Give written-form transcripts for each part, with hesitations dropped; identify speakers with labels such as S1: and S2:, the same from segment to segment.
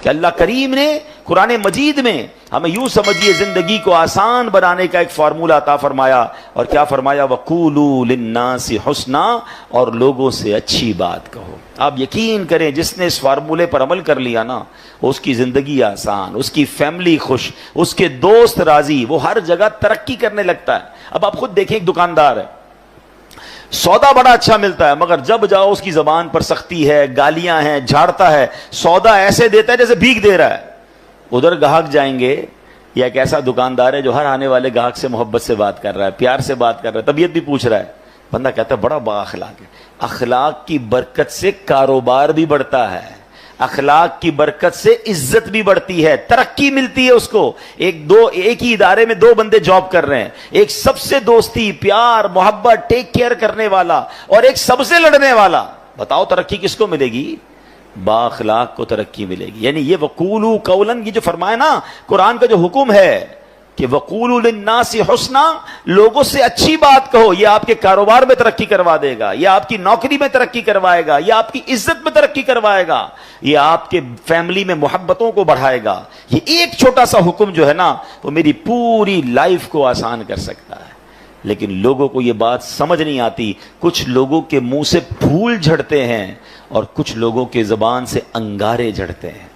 S1: کہ اللہ کریم نے قرآن مجید میں ہمیں یوں سمجھیے زندگی کو آسان بنانے کا ایک فارمولہ عطا فرمایا. اور کیا فرمایا؟ وَقُولُوا لِلنَّاسِ حُسْنًا، اور لوگوں سے اچھی بات کہو. آپ یقین کریں جس نے اس فارمولے پر عمل کر لیا نا، اس کی زندگی آسان، اس کی فیملی خوش، اس کے دوست راضی، وہ ہر جگہ ترقی کرنے لگتا ہے. اب آپ خود دیکھیں، ایک دکاندار ہے، سودا بڑا اچھا ملتا ہے، مگر جب جاؤ اس کی زبان پر سختی ہے، گالیاں ہیں، جھاڑتا ہے، سودا ایسے دیتا ہے جیسے بھیک دے رہا ہے. ادھر گاہک جائیں گے، یا ایک ایسا دکاندار ہے جو ہر آنے والے گاہک سے محبت سے بات کر رہا ہے، پیار سے بات کر رہا ہے، طبیعت بھی پوچھ رہا ہے. بندہ کہتا ہے بڑا با اخلاق ہے. اخلاق کی برکت سے کاروبار بھی بڑھتا ہے، اخلاق کی برکت سے عزت بھی بڑھتی ہے، ترقی ملتی ہے اس کو. ایک ہی ادارے میں دو بندے جاب کر رہے ہیں، ایک سب سے دوستی، پیار، محبت، ٹیک کیئر کرنے والا، اور ایک سب سے لڑنے والا. بتاؤ ترقی کس کو ملے گی؟ با اخلاق کو ترقی ملے گی. یعنی یہ وقولوا قولا، یہ جو فرمایا نا قرآن کا جو حکم ہے کہ وقولوا للناس حسنا، لوگوں سے اچھی بات کہو، یہ آپ کے کاروبار میں ترقی کروا دے گا، یہ آپ کی نوکری میں ترقی کروائے گا، یہ آپ کی عزت میں ترقی کروائے گا، یہ آپ کے فیملی میں محبتوں کو بڑھائے گا. یہ ایک چھوٹا سا حکم جو ہے نا، وہ میری پوری لائف کو آسان کر سکتا ہے. لیکن لوگوں کو یہ بات سمجھ نہیں آتی. کچھ لوگوں کے منہ سے پھول جھڑتے ہیں اور کچھ لوگوں کے زبان سے انگارے جھڑتے ہیں.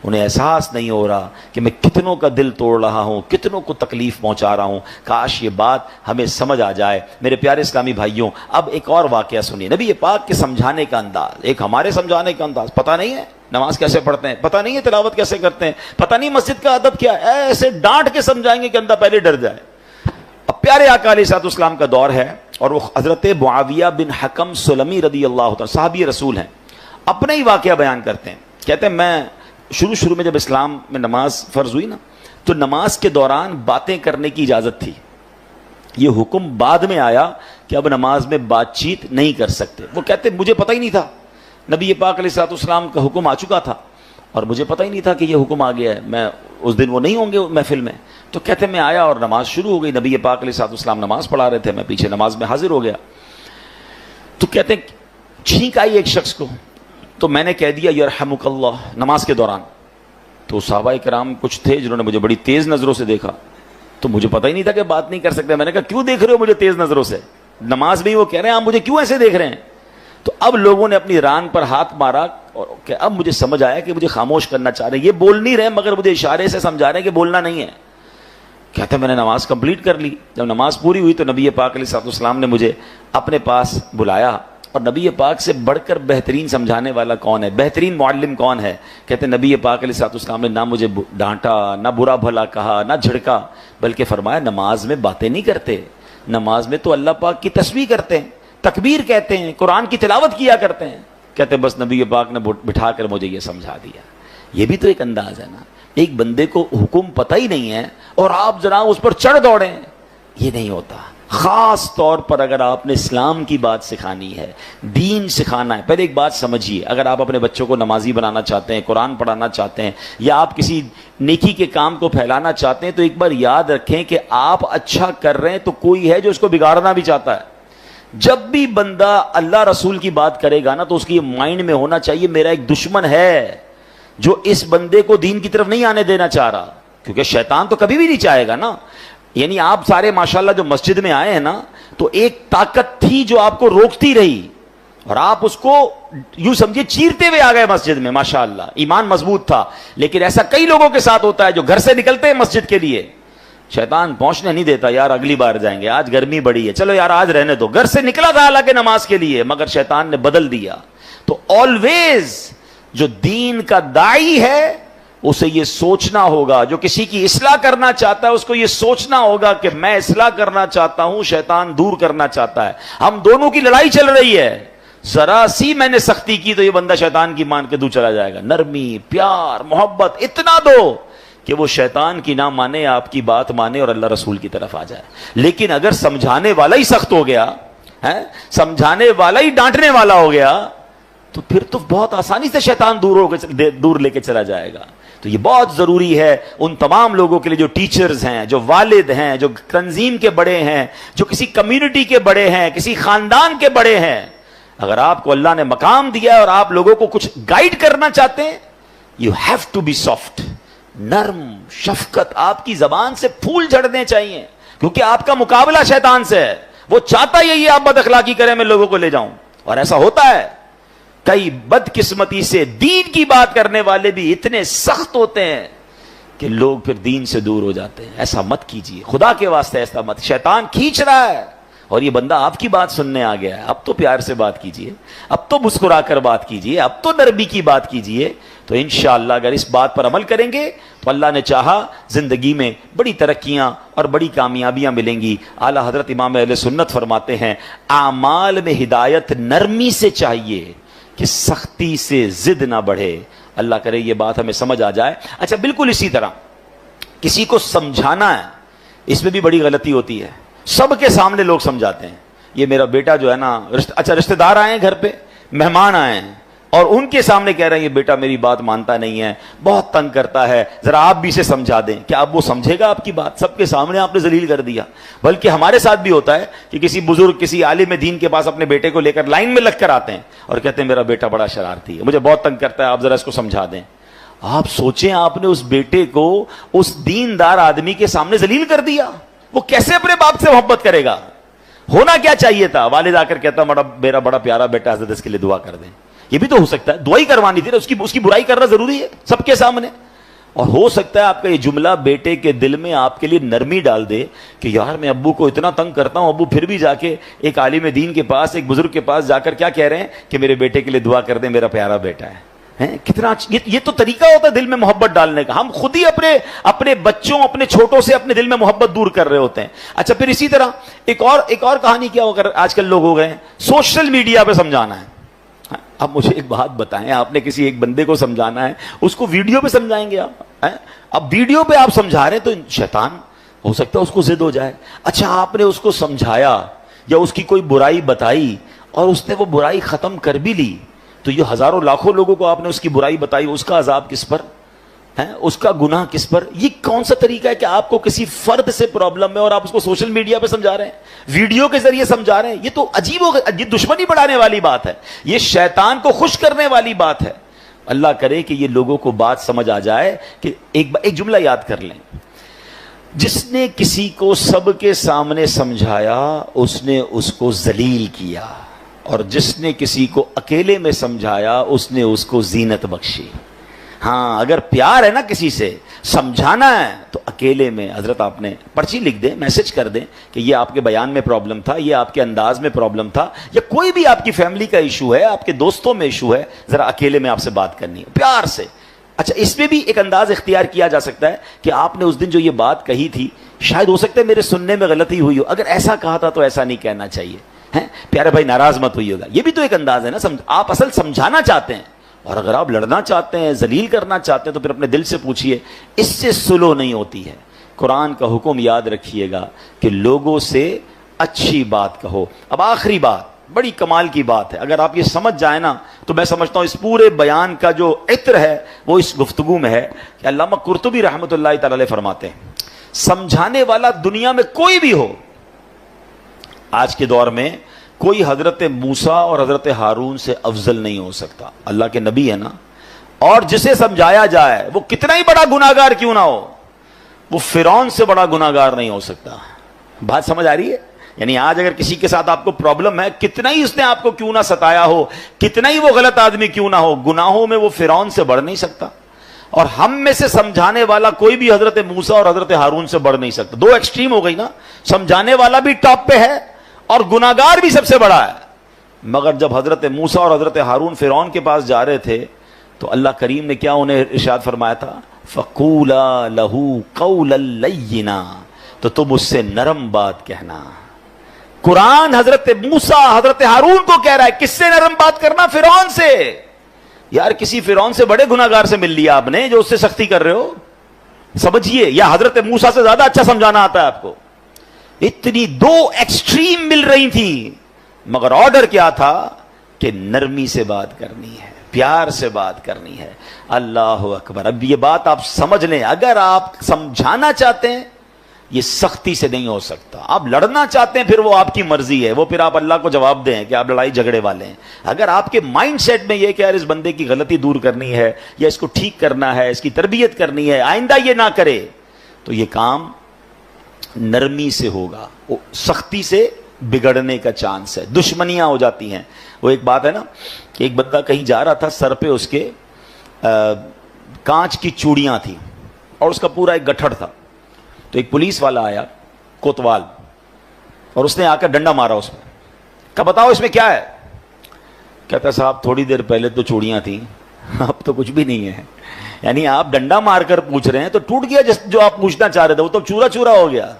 S1: انہیں احساس نہیں ہو رہا کہ میں کتنوں کا دل توڑ رہا ہوں، کتنوں کو تکلیف پہنچا رہا ہوں. کاش یہ بات ہمیں سمجھ آ جائے. میرے پیارے اسلامی بھائیوں، اب ایک اور واقعہ سنیے. نبی پاک کے سمجھانے کا انداز، ایک ہمارے سمجھانے کا انداز. پتہ نہیں ہے نماز کیسے پڑھتے ہیں، پتہ نہیں ہے تلاوت کیسے کرتے ہیں، پتہ نہیں مسجد کا ادب کیا ہے. ایسے ڈانٹ کے سمجھائیں گے کہ بندہ پہلے ڈر جائے. اب پیارے آقا علیہ الصلوۃ والسلام کا دور ہے، اور وہ حضرت معاویہ بن حکم سلمی رضی اللہ تعالیٰ صحابی رسول ہیں. اپنا ہی واقعہ بیان کرتے ہیں. کہتے ہیں میں شروع میں جب اسلام میں نماز فرض ہوئی نا، تو نماز کے دوران باتیں کرنے کی اجازت تھی. یہ حکم بعد میں آیا کہ اب نماز میں بات چیت نہیں کر سکتے. وہ کہتے مجھے پتہ ہی نہیں تھا، نبی پاک علیہ الصلوۃ والسلام کا حکم آ چکا تھا اور مجھے پتہ ہی نہیں تھا کہ یہ حکم آ گیا ہے. میں اس دن وہ نہیں ہوں گے محفل میں. تو کہتے میں آیا اور نماز شروع ہو گئی. نبی پاک علیہ الصلوۃ والسلام نماز پڑھا رہے تھے، میں پیچھے نماز میں حاضر ہو گیا. تو کہتے ہیں چھینک آئی ایک شخص کو، تو میں نے کہہ دیا یرحمک اللہ نماز کے دوران. تو صحابہ کرام کچھ تھے جنہوں نے مجھے بڑی تیز نظروں سے دیکھا، تو مجھے پتہ ہی نہیں تھا کہ بات نہیں کر سکتے. میں نے کہا کیوں دیکھ رہے ہو مجھے تیز نظروں سے؟ نماز میں ہی وہ کہہ رہے ہیں آپ مجھے کیوں ایسے دیکھ رہے ہیں؟ تو اب لوگوں نے اپنی ران پر ہاتھ مارا اور کہ اب مجھے سمجھ آیا کہ مجھے خاموش کرنا چاہ رہے ہیں. یہ بول نہیں رہے مگر مجھے اشارے سے سمجھا رہے ہیں کہ بولنا نہیں ہے. کہتے میں نے نماز کمپلیٹ کر لی. جب نماز پوری ہوئی تو نبی پاک علیہ الصلوۃ والسلام نے مجھے اپنے پاس بلایا. اور نبی پاک سے بڑھ کر بہترین سمجھانے والا کون ہے، بہترین معلم کون ہے؟ کہتے نبی پاک علیہ الصلوۃ والسلام نے نہ مجھے ڈانٹا، نہ برا بھلا کہا، نہ جھڑکا، بلکہ فرمایا نماز میں باتیں نہیں کرتے، نماز میں تو اللہ پاک کی تسبیح کرتے ہیں، تکبیر کہتے ہیں، قرآن کی تلاوت کیا کرتے ہیں. کہتے بس نبی پاک نے بٹھا کر مجھے یہ سمجھا دیا. یہ بھی تو ایک انداز ہے نا. ایک بندے کو حکم پتہ ہی نہیں ہے اور آپ جناب اس پر چڑھ دوڑیں، یہ نہیں ہوتا. خاص طور پر اگر آپ نے اسلام کی بات سکھانی ہے، دین سکھانا ہے. پہلے ایک بات سمجھیے، اگر آپ اپنے بچوں کو نمازی بنانا چاہتے ہیں، قرآن پڑھانا چاہتے ہیں، یا آپ کسی نیکی کے کام کو پھیلانا چاہتے ہیں، تو ایک بار یاد رکھیں کہ آپ اچھا کر رہے ہیں تو کوئی ہے جو اس کو بگاڑنا بھی چاہتا ہے. جب بھی بندہ اللہ رسول کی بات کرے گا نا، تو اس کی مائنڈ میں ہونا چاہیے میرا ایک دشمن ہے جو اس بندے کو دین کی طرف نہیں آنے دینا چاہ رہا. کیونکہ شیطان تو کبھی بھی نہیں چاہے گا نا. یعنی آپ سارے ماشاءاللہ جو مسجد میں آئے ہیں نا، تو ایک طاقت تھی جو آپ کو روکتی رہی اور آپ اس کو یوں سمجھے چیرتے ہوئے آ گئے مسجد میں. ماشاءاللہ ایمان مضبوط تھا. لیکن ایسا کئی لوگوں کے ساتھ ہوتا ہے جو گھر سے نکلتے ہیں مسجد کے لیے، شیطان پہنچنے نہیں دیتا. یار اگلی بار جائیں گے، آج گرمی بڑی ہے، چلو یار آج رہنے دو. گھر سے نکلا تھا حالانکہ نماز کے لیے، مگر شیطان نے بدل دیا. تو آلویز جو دین کا داعی ہے اسے یہ سوچنا ہوگا، جو کسی کی اصلاح کرنا چاہتا ہے اس کو یہ سوچنا ہوگا کہ میں اصلاح کرنا چاہتا ہوں، شیطان دور کرنا چاہتا ہے. ہم دونوں کی لڑائی چل رہی ہے. ذرا سی میں نے سختی کی تو یہ بندہ شیطان کی مان کے دور چلا جائے گا. نرمی، پیار، محبت اتنا دو کہ وہ شیطان کی نہ مانے، آپ کی بات مانے اور اللہ رسول کی طرف آ جائے. لیکن اگر سمجھانے والا ہی سخت ہو گیا ہے، سمجھانے والا ہی ڈانٹنے والا ہو گیا، تو پھر تو بہت آسانی سے شیطان دور لے کے چلا جائے گا. تو یہ بہت ضروری ہے ان تمام لوگوں کے لیے جو ٹیچرز ہیں، جو والد ہیں، جو تنظیم کے بڑے ہیں، جو کسی کمیونٹی کے بڑے ہیں، کسی خاندان کے بڑے ہیں. اگر آپ کو اللہ نے مقام دیا ہے اور آپ لوگوں کو کچھ گائیڈ کرنا چاہتے ہیں you have to be soft. نرم شفقت آپ کی زبان سے پھول جھڑنے چاہیے, کیونکہ آپ کا مقابلہ شیطان سے ہے. وہ چاہتا یہی آپ بد اخلاقی کریں, میں لوگوں کو لے جاؤں, اور ایسا ہوتا ہے. کئی بدقسمتی سے دین کی بات کرنے والے بھی اتنے سخت ہوتے ہیں کہ لوگ پھر دین سے دور ہو جاتے ہیں. ایسا مت کیجیے, خدا کے واسطے ایسا مت. شیطان کھینچ رہا ہے اور یہ بندہ آپ کی بات سننے آ گیا ہے. اب تو پیار سے بات کیجیے, اب تو مسکرا کر بات کیجیے, اب تو نرمی کی بات کیجیے. تو انشاءاللہ اگر اس بات پر عمل کریں گے تو اللہ نے چاہا زندگی میں بڑی ترقیاں اور بڑی کامیابیاں ملیں گی. اعلیٰ حضرت امام اہل سنت فرماتے ہیں اعمال میں ہدایت نرمی سے چاہیے کہ سختی سے ضد نہ بڑھے. اللہ کرے یہ بات ہمیں سمجھ آ جائے. اچھا بالکل اسی طرح کسی کو سمجھانا ہے, اس میں بھی بڑی غلطی ہوتی ہے. سب کے سامنے لوگ سمجھاتے ہیں, یہ میرا بیٹا جو ہے نا, اچھا رشتہ دار آئے ہیں گھر پہ, مہمان آئے ہیں, اور ان کے سامنے کہہ رہے ہیں یہ بیٹا میری بات مانتا نہیں ہے, بہت تنگ کرتا ہے, ذرا آپ بھی اسے سمجھا دیں. کیا اب وہ سمجھے گا آپ کی بات؟ سب کے سامنے آپ نے ذلیل کر دیا. بلکہ ہمارے ساتھ بھی ہوتا ہے کہ کسی بزرگ, کسی عالم دین کے پاس اپنے بیٹے کو لے کر لائن میں لگ کر آتے ہیں اور کہتے ہیں میرا بیٹا بڑا شرارتی ہے, مجھے بہت تنگ کرتا ہے, آپ ذرا اس کو سمجھا دیں. آپ سوچیں آپ نے اس بیٹے کو اس دیندار آدمی کے سامنے ذلیل کر دیا, وہ کیسے اپنے باپ سے محبت کرے گا؟ ہونا کیا چاہیے تھا, والد آ کر کہتا میرا بڑا پیارا بیٹا, حضرت اس کے لیے دعا کر دیں. یہ بھی تو ہو سکتا ہے, دعائی کروانی تھی, اس کی برائی کرنا ضروری ہے سب کے سامنے. اور ہو سکتا ہے آپ کا یہ جملہ بیٹے کے دل میں آپ کے لیے نرمی ڈال دے کہ یار میں ابو کو اتنا تنگ کرتا ہوں, ابو پھر بھی جا کے ایک عالم دین کے پاس, ایک بزرگ کے پاس جا کر کیا کہہ رہے ہیں کہ میرے بیٹے کے لیے دعا کر دیں, میرا پیارا بیٹا ہے. کتنا یہ تو طریقہ ہوتا ہے دل میں محبت ڈالنے کا. ہم خود ہی اپنے بچوں, اپنے چھوٹوں سے اپنے دل میں محبت دور کر رہے ہوتے ہیں. اچھا پھر اسی طرح ایک اور کہانی کیا ہو کر آج کل لوگ ہو گئے ہیں, سوشل میڈیا پہ سمجھانا ہے. اب مجھے ایک بات بتائیں, آپ نے کسی ایک بندے کو سمجھانا ہے, اس کو ویڈیو پہ سمجھائیں گے آپ؟ اب ویڈیو پہ آپ سمجھا رہے ہیں تو شیطان ہو سکتا ہے اس کو ضد ہو جائے. اچھا آپ نے اس کو سمجھایا یا اس کی کوئی برائی بتائی اور اس نے وہ برائی ختم کر بھی لی, تو یہ ہزاروں لاکھوں لوگوں کو آپ نے اس کی برائی بتائی, اس کا عذاب کس پر ہے, اس کا گناہ کس پر؟ یہ کون سا طریقہ ہے کہ آپ کو کسی فرد سے پرابلم ہے اور آپ اس کو سوشل میڈیا پہ سمجھا رہے ہیں, ویڈیو کے ذریعے سمجھا رہے ہیں؟ یہ تو عجیب ہو گیا, یہ دشمنی بڑھانے والی بات ہے, یہ شیطان کو خوش کرنے والی بات ہے. اللہ کرے کہ یہ لوگوں کو بات سمجھ آ جائے کہ ایک جملہ یاد کر لیں, جس نے کسی کو سب کے سامنے سمجھایا اس نے اس کو ذلیل کیا, اور جس نے کسی کو اکیلے میں سمجھایا اس نے اس کو زینت بخشی. ہاں اگر پیار ہے نا کسی سے, سمجھانا ہے تو اکیلے میں, حضرت آپ نے پرچی لکھ دیں, میسج کر دیں کہ یہ آپ کے بیان میں پرابلم تھا, یہ آپ کے انداز میں پرابلم تھا, یا کوئی بھی آپ کی فیملی کا ایشو ہے, آپ کے دوستوں میں ایشو ہے, ذرا اکیلے میں آپ سے بات کرنی ہے پیار سے. اچھا اس میں بھی ایک انداز اختیار کیا جا سکتا ہے کہ آپ نے اس دن جو یہ بات کہی تھی, شاید ہو سکتا ہے میرے سننے میں غلطی ہوئی ہو, اگر ایسا کہا تھا تو ایسا نہیں کہنا چاہیے, پیارے بھائی ناراض مت ہوئی ہوگا. یہ بھی تو ایک انداز ہے نا, آپ اصل سمجھانا چاہتے ہیں, اور اگر آپ لڑنا چاہتے ہیں, ذلیل کرنا چاہتے ہیں, تو پھر اپنے دل سے پوچھئے, اس سے سلو نہیں ہوتی ہے. قرآن کا حکم یاد رکھیے گا کہ لوگوں سے اچھی بات کہو. اب آخری بات بڑی کمال کی بات ہے, اگر آپ یہ سمجھ جائیں نا تو میں سمجھتا ہوں اس پورے بیان کا جو عطر ہے وہ اس گفتگو میں ہے. کہ علامہ قرطبی رحمۃ اللہ تعالی علیہ فرماتے ہیں, سمجھانے والا دنیا میں کوئی بھی ہو, آج کے دور میں کوئی حضرت موسیٰ اور حضرت ہارون سے افضل نہیں ہو سکتا. اللہ کے نبی ہے نا, اور جسے سمجھایا جائے وہ کتنا ہی بڑا گناہگار کیوں نہ ہو, وہ فرعون سے بڑا گناہگار نہیں ہو سکتا. بات سمجھ آ رہی ہے؟ یعنی آج اگر کسی کے ساتھ آپ کو پرابلم ہے, کتنا ہی اس نے آپ کو کیوں نہ ستایا ہو, کتنا ہی وہ غلط آدمی کیوں نہ ہو, گناہوں میں وہ فرعون سے بڑھ نہیں سکتا. اور ہم میں سے سمجھانے والا کوئی بھی حضرت موسیٰ اور حضرت ہارون سے بڑھ نہیں سکتا. دو ایکسٹریم ہو گئی نا, سمجھانے والا بھی ٹاپ پہ ہے اور گناہگار بھی سب سے بڑا ہے. مگر جب حضرت موسیٰ اور حضرت ہارون فرعون کے پاس جا رہے تھے تو اللہ کریم نے کیا انہیں ارشاد فرمایا تھا, فَقُولَا لَهُ قَوْلًا لَيِّنًا, تو تم اس سے نرم بات کہنا. قرآن حضرت موسیٰ حضرت ہارون کو کہہ رہا ہے, کس سے نرم بات کرنا؟ فرعون سے. یار کسی فرعون سے بڑے گناہگار سے مل لیا آپ نے جو اس سے سختی کر رہے ہو, سمجھیے. یا حضرت موسیٰ سے زیادہ اچھا سمجھانا آتا ہے آپ کو. اتنی دو ایکسٹریم مل رہی تھی, مگر آرڈر کیا تھا کہ نرمی سے بات کرنی ہے, پیار سے بات کرنی ہے. اللہ اکبر. اب یہ بات آپ سمجھ لیں, اگر آپ سمجھانا چاہتے ہیں یہ سختی سے نہیں ہو سکتا. آپ لڑنا چاہتے ہیں پھر وہ آپ کی مرضی ہے, وہ پھر آپ اللہ کو جواب دیں کہ آپ لڑائی جھگڑے والے ہیں. اگر آپ کے مائنڈ سیٹ میں یہ کہ یار اس بندے کی غلطی دور کرنی ہے یا اس کو ٹھیک کرنا ہے, اس کی تربیت کرنی ہے, آئندہ یہ نہ کرے, تو یہ کام نرمی سے ہوگا. سختی سے بگڑنے کا چانس ہے, دشمنیاں ہو جاتی ہیں. وہ ایک بات ہے نا کہ ایک بندہ کہیں جا رہا تھا, سر پہ اس کے کانچ کی چوڑیاں تھیں اور اس کا پورا ایک گٹھڑ تھا. تو ایک پولیس والا آیا کوتوال, اور اس نے آ کر ڈنڈا مارا اس میں. کہا بتاؤ اس میں کیا ہے؟ کہتا صاحب تھوڑی دیر پہلے تو چوڑیاں تھیں, اب تو کچھ بھی نہیں ہے. یعنی آپ ڈنڈا مار کر پوچھ رہے ہیں تو ٹوٹ گیا جو آپ پوچھنا چاہ رہے تھے, وہ تو چورا چورا ہو گیا.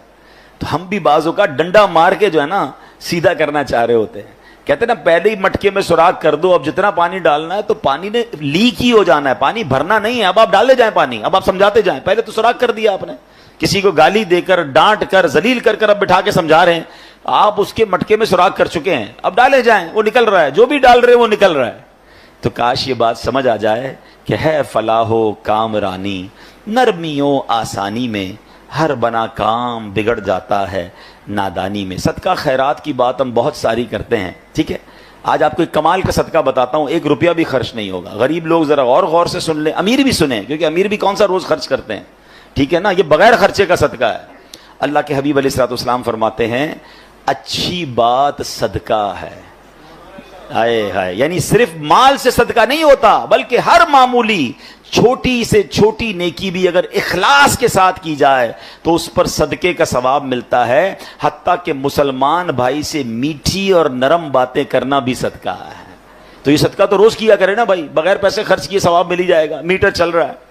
S1: تو ہم بھی بعضوں کا ڈنڈا مار کے جو ہے نا سیدھا کرنا چاہ رہے ہوتے ہیں. کہتے ہیں نا پہلے ہی مٹکے میں سوراخ کر دو, اب جتنا پانی ڈالنا ہے تو پانی نے لیک ہی ہو جانا ہے, پانی بھرنا نہیں ہے. اب آپ ڈالے جائیں پانی, اب آپ سمجھاتے جائیں. پہلے تو سوراخ کر دیا آپ نے, کسی کو گالی دے کر ڈانٹ کر ذلیل کر کر اب بٹھا کے سمجھا رہے ہیں. آپ اس کے مٹکے میں سوراخ کر چکے ہیں, اب ڈالے جائیں, وہ نکل رہا ہے, جو بھی ڈال رہے ہیں وہ نکل رہا ہے. تو کاش یہ بات سمجھ آ جائے کہ ہے فلاح و کامرانی, نرمیوں آسانی میں ہر بنا کام بگڑ جاتا ہے نادانی میں. صدقہ خیرات کی بات ہم بہت ساری کرتے ہیں, ٹھیک ہے. آج آپ کو ایک کمال کا صدقہ بتاتا ہوں, 1 روپیہ بھی خرچ نہیں ہوگا. غریب لوگ ذرا اور غور سے سن لیں, امیر بھی سنیں, کیونکہ امیر بھی کون سا روز خرچ کرتے ہیں, ٹھیک ہے نا. یہ بغیر خرچے کا صدقہ ہے. اللہ کے حبیب علیہ الصلوۃ والسلام فرماتے ہیں اچھی بات صدقہ ہے. ہائے ہائے, یعنی صرف مال سے صدقہ نہیں ہوتا, بلکہ ہر معمولی چھوٹی سے چھوٹی نیکی بھی اگر اخلاص کے ساتھ کی جائے تو اس پر صدقے کا ثواب ملتا ہے. حتیٰ کہ مسلمان بھائی سے میٹھی اور نرم باتیں کرنا بھی صدقہ ہے. تو یہ صدقہ تو روز کیا کرے نا بھائی, بغیر پیسے خرچ کیے ثواب مل ہی جائے گا, میٹر چل رہا ہے.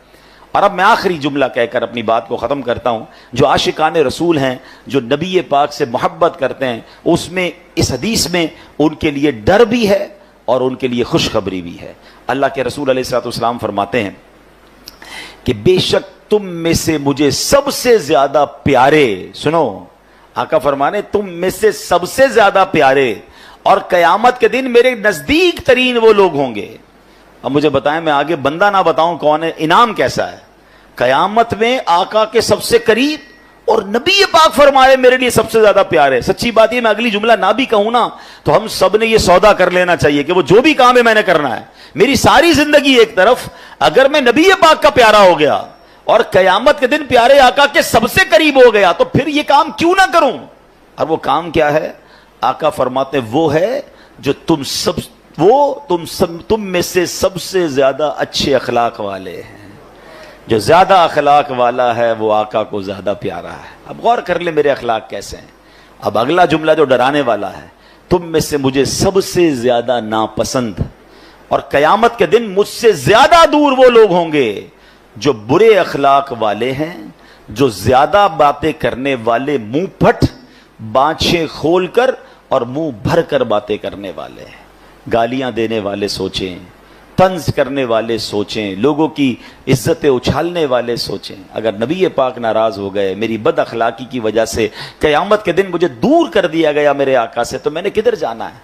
S1: اور اب میں آخری جملہ کہہ کر اپنی بات کو ختم کرتا ہوں. جو عاشقان رسول ہیں, جو نبی پاک سے محبت کرتے ہیں, اس میں اس حدیث میں ان کے لیے ڈر بھی ہے اور ان کے لیے خوشخبری بھی ہے. اللہ کے رسول علیہ الصلوۃ والسلام فرماتے ہیں کہ بے شک تم میں سے مجھے سب سے زیادہ پیارے, سنو آقا فرمانے تم میں سے سب سے زیادہ پیارے اور قیامت کے دن میرے نزدیک ترین وہ لوگ ہوں گے. اب مجھے بتائیں, میں آگے بندہ نہ بتاؤں کون ہے, انعام کیسا ہے. قیامت میں آقا کے سب سے قریب اور نبی پاک فرمائے میرے لیے سب سے زیادہ پیارے. سچی بات یہ میں اگلی جملہ نہ بھی کہوں نا تو ہم سب نے یہ سودا کر لینا چاہیے کہ وہ جو بھی کام ہے میں نے کرنا ہے. میری ساری زندگی ایک طرف, اگر میں نبی پاک کا پیارا ہو گیا اور قیامت کے دن پیارے آقا کے سب سے قریب ہو گیا تو پھر یہ کام کیوں نہ کروں. اور وہ کام کیا ہے؟ آقا فرماتے وہ ہے جو تم میں سے سب سے زیادہ اچھے اخلاق والے ہیں. جو زیادہ اخلاق والا ہے وہ آقا کو زیادہ پیارا ہے. اب غور کر لیں میرے اخلاق کیسے ہیں. اب اگلا جملہ جو ڈرانے والا ہے, تم میں سے مجھے سب سے زیادہ ناپسند اور قیامت کے دن مجھ سے زیادہ دور وہ لوگ ہوں گے جو برے اخلاق والے ہیں, جو زیادہ باتیں کرنے والے, منہ پھٹ, بانچیں کھول کر اور منہ بھر کر باتیں کرنے والے ہیں. گالیاں دینے والے سوچیں, طنز کرنے والے سوچیں, لوگوں کی عزتیں اچھالنے والے سوچیں. اگر نبی پاک ناراض ہو گئے, میری بد اخلاقی کی وجہ سے قیامت کے دن مجھے دور کر دیا گیا میرے آقا سے, تو میں نے کدھر جانا ہے.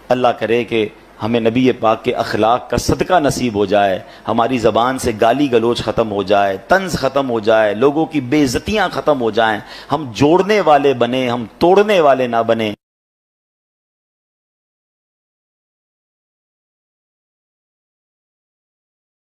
S1: اللہ کرے کہ ہمیں نبی پاک کے اخلاق کا صدقہ نصیب ہو جائے, ہماری زبان سے گالی گلوچ ختم ہو جائے, طنز ختم ہو جائے, لوگوں کی بے عزتیاں ختم ہو جائیں, ہم جوڑنے والے بنیں, ہم توڑنے والے نہ بنیں.